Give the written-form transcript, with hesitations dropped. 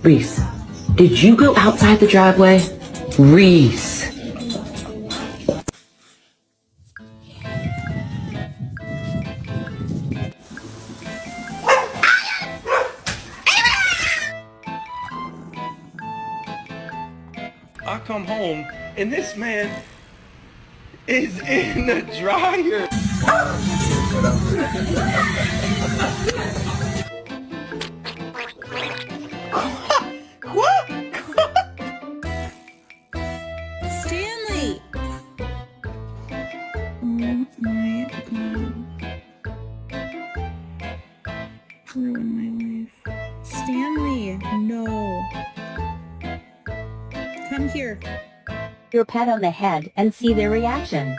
Reese, did you go outside the driveway? Reese. I come home and this man is in the dryer. Stanley! Oh my god. Ruin my life. Stanley, no. Come here. Your pet on the head and see their reaction.